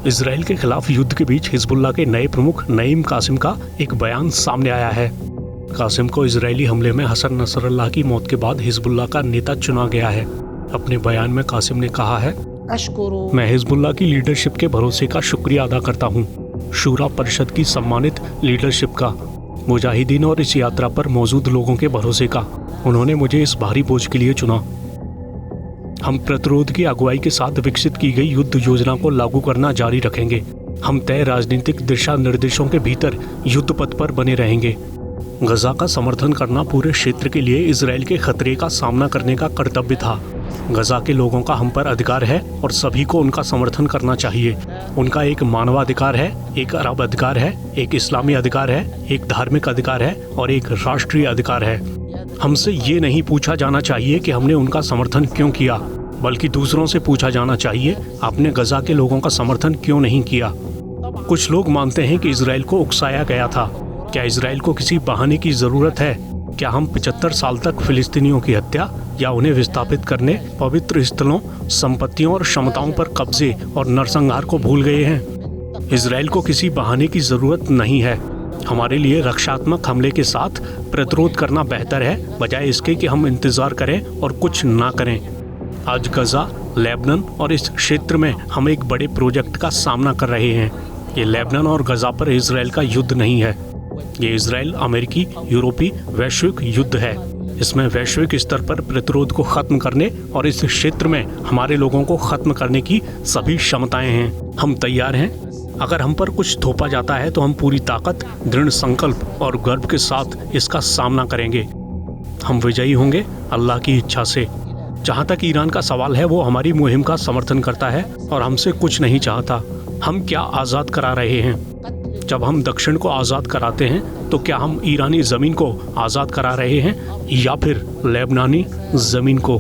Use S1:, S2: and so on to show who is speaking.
S1: Israel के खिलाफ युद्ध के बीच हिजबुल्लाह के नए प्रमुख नईम कासिम का एक बयान सामने आया है। कासिम को इजरायली हमले में हसन नसरल्लाह की मौत के बाद हिजबुल्लाह का नेता चुना गया है। अपने बयान में कासिम ने कहा है, मैं हिजबुल्लाह की लीडरशिप के भरोसे का शुक्रिया अदा करता हूँ, शूरा परिषद की सम्मानित लीडरशिप का, मुजाहिदीन और इस यात्रा पर मौजूद लोगों के भरोसे का। उन्होंने मुझे इस भारी बोझ के लिए चुना। हम प्रतिरोध की अगुवाई के साथ विकसित की गई युद्ध योजना को लागू करना जारी रखेंगे। हम तय राजनीतिक दिशा निर्देशों के भीतर युद्ध पथ पर बने रहेंगे। गजा का समर्थन करना पूरे क्षेत्र के लिए इजराइल के खतरे का सामना करने का कर्तव्य था। गजा के लोगों का हम पर अधिकार है और सभी को उनका समर्थन करना चाहिए। उनका एक मानवाधिकार है, एक अरब अधिकार है, एक इस्लामी अधिकार है, एक धार्मिक अधिकार है और एक राष्ट्रीय अधिकार है। हमसे ये नहीं पूछा जाना चाहिए कि हमने उनका समर्थन क्यों किया, बल्कि दूसरों से पूछा जाना चाहिए, आपने गजा के लोगों का समर्थन क्यों नहीं किया। कुछ लोग मानते हैं कि इजराइल को उकसाया गया था। क्या इजराइल को किसी बहाने की जरूरत है? क्या हम 75 साल तक फिलिस्तीनियों की हत्या या उन्हें विस्थापित करने, पवित्र स्थलों, संपत्तियों और क्षमताओं पर कब्जे और नरसंहार को भूल गए हैं? इजराइल को किसी बहाने की जरूरत नहीं है। हमारे लिए रक्षात्मक हमले के साथ प्रतिरोध करना बेहतर है, बजाय इसके कि हम इंतजार करें और कुछ ना करें। आज गजा, लेबनान और इस क्षेत्र में हम एक बड़े प्रोजेक्ट का सामना कर रहे हैं। ये लेबनान और गजा पर इजराइल का युद्ध नहीं है। ये इजराइल, अमेरिकी, यूरोपी वैश्विक युद्ध है। इसमें वैश्विक स्तर पर प्रतिरोध को खत्म करने और इस क्षेत्र में हमारे लोगों को खत्म करने की सभी क्षमताएं हैं। हम तैयार हैं। अगर हम पर कुछ थोपा जाता है तो हम पूरी ताकत, दृढ़ संकल्प और गर्व के साथ इसका सामना करेंगे। हम विजयी होंगे अल्लाह की इच्छा से। जहाँ तक ईरान का सवाल है, वो हमारी मुहिम का समर्थन करता है और हमसे कुछ नहीं चाहता। हम क्या आज़ाद करा रहे हैं? जब हम दक्षिण को आज़ाद कराते हैं तो क्या हम ईरानी ज़मीन को आज़ाद करा रहे हैं या फिर लेबनानी ज़मीन को?